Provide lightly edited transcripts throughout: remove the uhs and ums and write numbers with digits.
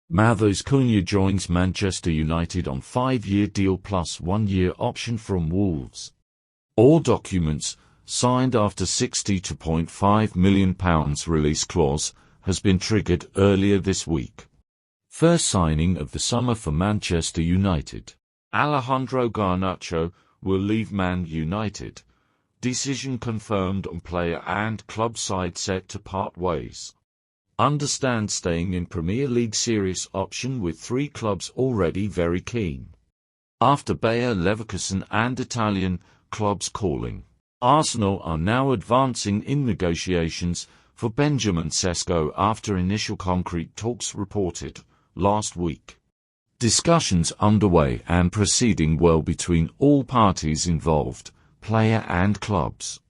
Matheus Cunha joins Manchester United on 5-year deal plus 1-year option from Wolves. All documents, signed after £62.5 million release clause, has been triggered earlier this week. First signing of the summer for Manchester United. Alejandro Garnacho will leave Man United. Decision confirmed on player and club side set to part ways. Understand staying in Premier League series option with 3 clubs already very keen. After Bayer Leverkusen and Italian clubs calling, Arsenal are now advancing in negotiations for Benjamin Sesko after initial concrete talks reported last week. Discussions underway and proceeding well between all parties involved, player and clubs.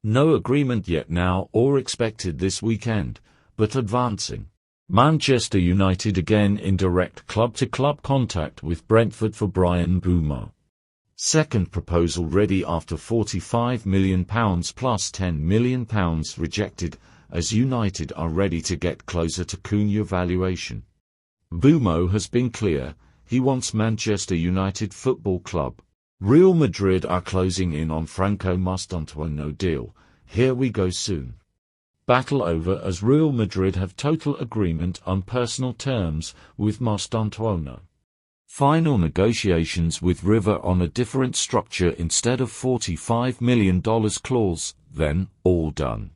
No agreement yet now or expected this weekend, but advancing. Manchester United again in direct club-to-club contact with Brentford for Bryan Mbeumo. Second proposal ready after £45 million plus £10 million rejected, as United are ready to get closer to Cunha valuation. Mbeumo has been clear, he wants Manchester United Football Club. Real Madrid are closing in on Franco Mastantuono deal, here we go soon. Battle over as Real Madrid have total agreement on personal terms with Mastantuono. Final negotiations with River on a different structure instead of $45 million clause, then, all done.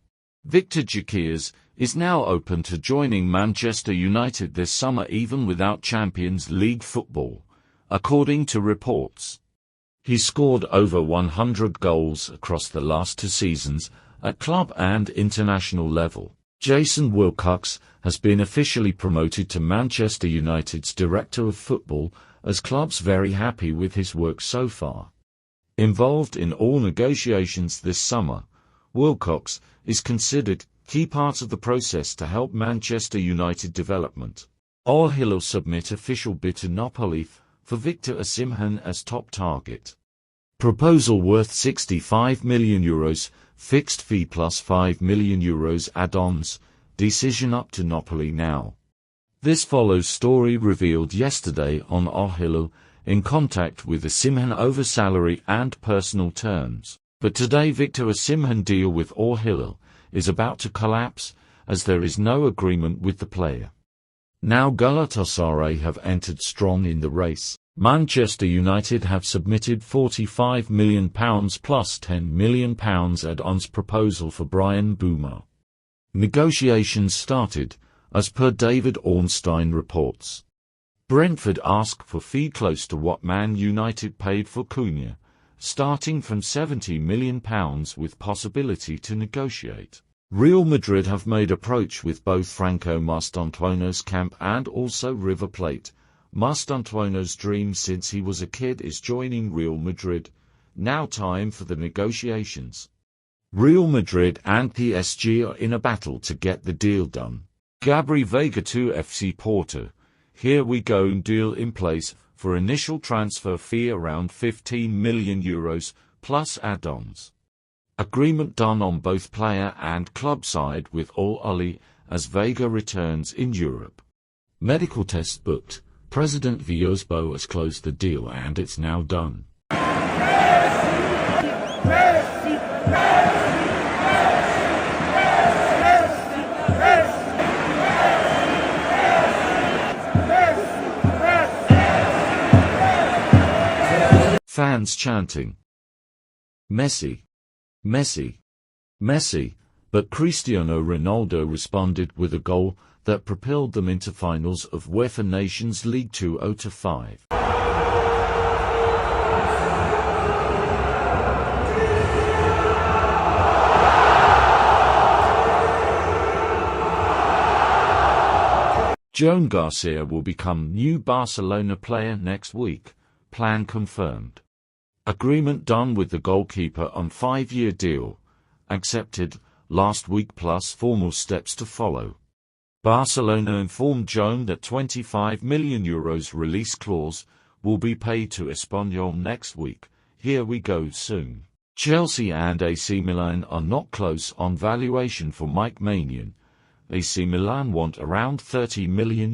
Victor Gyökeres is now open to joining Manchester United this summer even without Champions League football, according to reports. He scored over 100 goals across the last 2 seasons, at club and international level. Jason Wilcox has been officially promoted to Manchester United's Director of Football, as club's very happy with his work so far. Involved in all negotiations this summer, Wilcox is considered key part of the process to help Manchester United development. Al Hilal submit official bid to Napoli for Victor Osimhen as top target. Proposal worth €65 million, fixed fee plus €5 million add-ons, decision up to Napoli now. This follows story revealed yesterday on Al Hilal, in contact with Osimhen over salary and personal terms. But today Victor Osimhen deal with Al Hilal is about to collapse, as there is no agreement with the player. Now Galatasaray have entered strong in the race. Manchester United have submitted £45 million plus £10 million add-ons proposal for Bryan Mbeumo. Negotiations started, as per David Ornstein reports. Brentford asked for fee close to what Man United paid for Cunha, starting from £70 million with possibility to negotiate. Real Madrid have made approach with both Franco Mastantuono's camp and also River Plate. Mastantuono's dream since he was a kid is joining Real Madrid. Now time for the negotiations. Real Madrid and PSG are in a battle to get the deal done. Gabri Veiga to FC Porto. Here we go, deal in place for initial transfer fee around €15 million plus add-ons. Agreement done on both player and club side with Al Ahly as Veiga returns in Europe. Medical test booked. President Villas-Boas has closed the deal and it's now done. Fans chanting, Messi, Messi, Messi, but Cristiano Ronaldo responded with a goal that propelled them into finals of UEFA Nations League 2005. Joan Garcia will become new Barcelona player next week, plan confirmed. Agreement done with the goalkeeper on 5-year deal, accepted last week plus formal steps to follow. Barcelona informed Joan that €25 million release clause will be paid to Espanyol next week. Here we go soon. Chelsea and AC Milan are not close on valuation for Mike Maignan. AC Milan want around €30 million.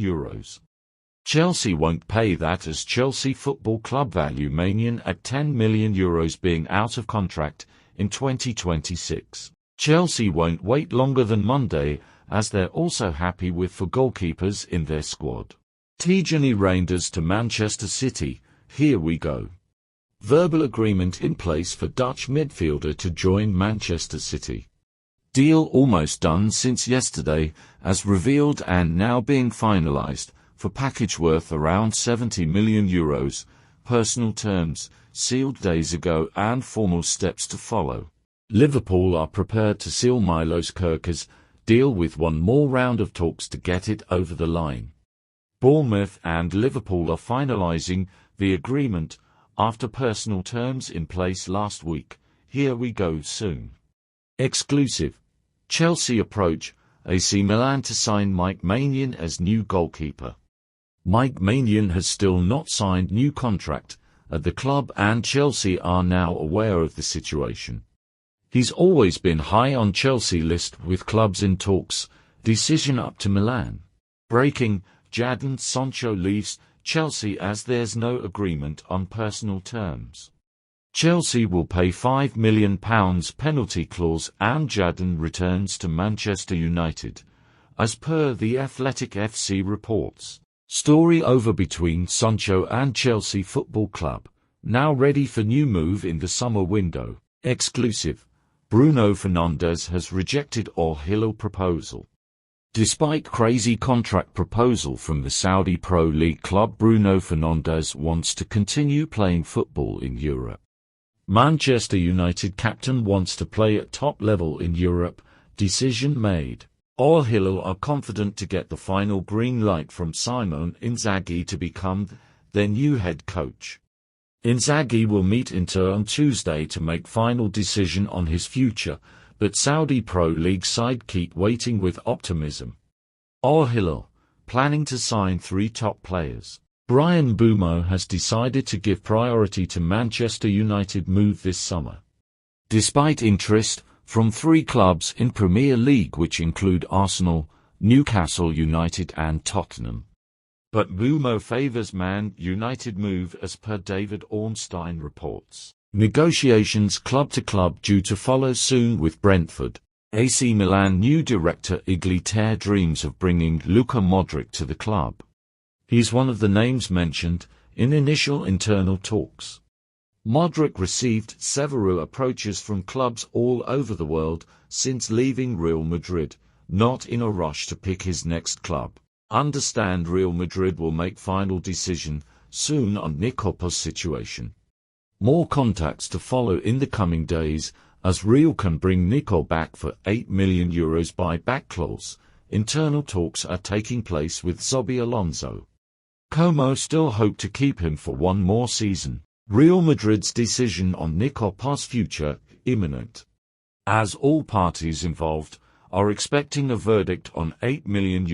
Chelsea won't pay that, as Chelsea Football Club value Maignan at €10 million being out of contract in 2026. Chelsea won't wait longer than Monday, as they're also happy with 4 goalkeepers in their squad. Tijani Reinders to Manchester City, here we go. Verbal agreement in place for Dutch midfielder to join Manchester City. Deal almost done since yesterday, as revealed, and now being finalised, for package worth around €70 million, personal terms, sealed days ago, and formal steps to follow. Liverpool are prepared to seal Milos Kerkez deal with one more round of talks to get it over the line. Bournemouth and Liverpool are finalising the agreement after personal terms in place last week. Here we go soon. Exclusive. Chelsea approach AC Milan to sign Mike Maignan as new goalkeeper. Mike Maignan has still not signed new contract at the club, and Chelsea are now aware of the situation. He's always been high on Chelsea list with clubs in talks, decision up to Milan. Breaking, Jadon Sancho leaves Chelsea as there's no agreement on personal terms. Chelsea will pay £5 million penalty clause, and Jadon returns to Manchester United, as per the Athletic FC reports. Story over between Sancho and Chelsea Football Club, now ready for new move in the summer window. Exclusive. Bruno Fernandes has rejected Al Hilal proposal. Despite crazy contract proposal from the Saudi Pro League club, Bruno Fernandes wants to continue playing football in Europe. Manchester United captain wants to play at top level in Europe, decision made. Al Hilal are confident to get the final green light from Simone Inzaghi to become their new head coach. Inzaghi will meet Inter on Tuesday to make final decision on his future, but Saudi Pro League side keep waiting with optimism. Al Hilal, planning to sign 3 top players. Bryan Mbeumo has decided to give priority to Manchester United move this summer. Despite interest from 3 clubs in Premier League, which include Arsenal, Newcastle United and Tottenham. But Mbeumo favours Man United move, as per David Ornstein reports. Negotiations club to club due to follow soon with Brentford. AC Milan new director Igor Ter dreams of bringing Luka Modric to the club. He's one of the names mentioned in initial internal talks. Modric received several approaches from clubs all over the world since leaving Real Madrid, not in a rush to pick his next club. Understand Real Madrid will make final decision soon on Nicolas' situation. More contacts to follow in the coming days, as Real can bring Nico back for €8 million buyback clause. Internal talks are taking place with Xabi Alonso. Como still hope to keep him for one more season. Real Madrid's decision on Nicolas' future imminent, as all parties involved are expecting a verdict on €8 million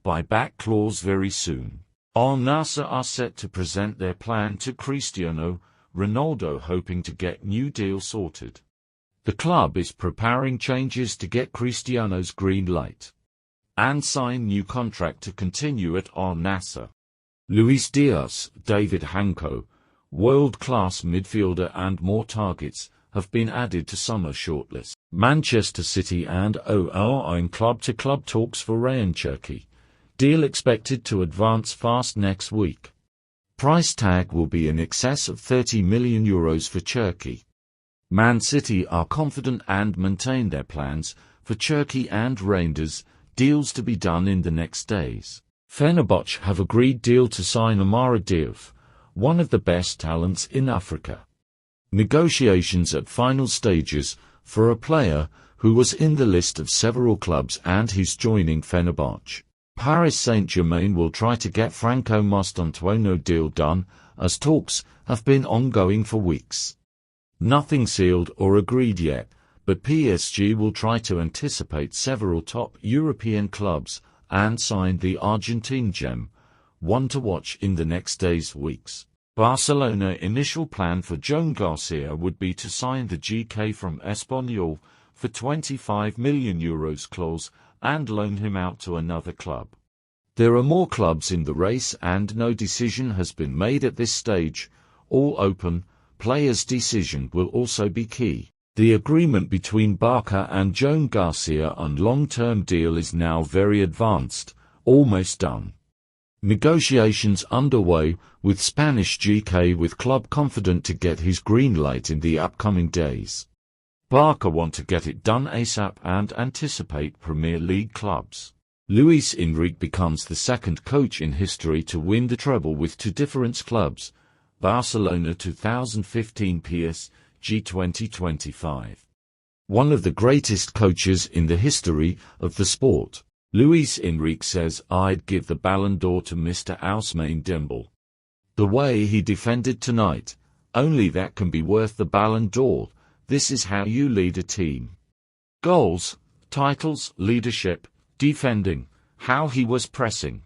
buyback clause very soon. Al Nassr are set to present their plan to Cristiano Ronaldo, hoping to get new deal sorted. The club is preparing changes to get Cristiano's green light and sign new contract to continue at Al Nassr. Luis Diaz, David Hanko, world-class midfielder and more targets have been added to summer shortlist. Manchester City and OL are in club-to-club talks for Ryan Cherki. Deal expected to advance fast next week. Price tag will be in excess of €30 million for Cherki. Man City are confident and maintain their plans for Cherki and Reinders, deals to be done in the next days. Fenerbahce have agreed deal to sign Amara Diouf, one of the best talents in Africa. Negotiations at final stages for a player who was in the list of several clubs and who's joining Fenerbahce. Paris Saint-Germain will try to get Franco Mastantuono deal done, as talks have been ongoing for weeks. Nothing sealed or agreed yet, but PSG will try to anticipate several top European clubs and sign the Argentine gem, one to watch in the next days weeks. Barcelona initial plan for Joan Garcia would be to sign the GK from Espanyol for €25 million clause and loan him out to another club. There are more clubs in the race and no decision has been made at this stage. All open, players' decision will also be key. The agreement between Barca and Joan Garcia on long-term deal is now very advanced, almost done. Negotiations underway with Spanish GK with club confident to get his green light in the upcoming days. Barca want to get it done ASAP and anticipate Premier League clubs. Luis Enrique becomes the second coach in history to win the treble with two different clubs, Barcelona 2015 PSG 2025. One of the greatest coaches in the history of the sport. Luis Enrique says, "I'd give the Ballon d'Or to Mr. Ousmane Dembele. The way he defended tonight, only that can be worth the Ballon d'Or. This is how you lead a team. Goals, titles, leadership, defending, how he was pressing.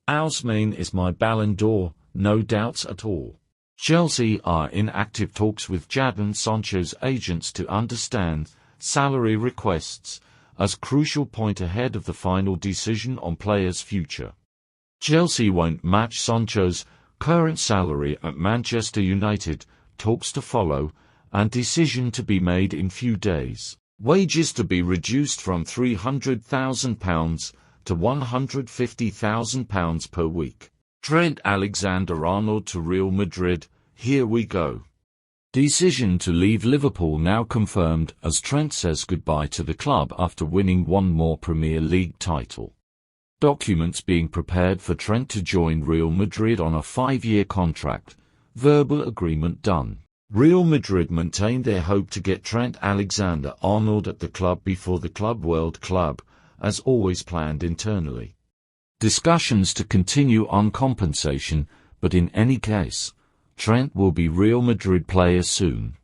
Ousmane is my Ballon d'Or, no doubts at all." Chelsea are in active talks with Jadon Sancho's agents to understand salary requests, as crucial point ahead of the final decision on players' future. Chelsea won't match Sancho's current salary at Manchester United, talks to follow, and decision to be made in few days. Wages to be reduced from £300,000 to £150,000 per week. Trent Alexander-Arnold to Real Madrid, here we go. Decision to leave Liverpool now confirmed as Trent says goodbye to the club after winning one more Premier League title. Documents being prepared for Trent to join Real Madrid on a 5-year contract, verbal agreement done. Real Madrid maintain their hope to get Trent Alexander-Arnold at the club before the Club World Cup, as always planned internally. Discussions to continue on compensation, but in any case, Trent will be Real Madrid player soon.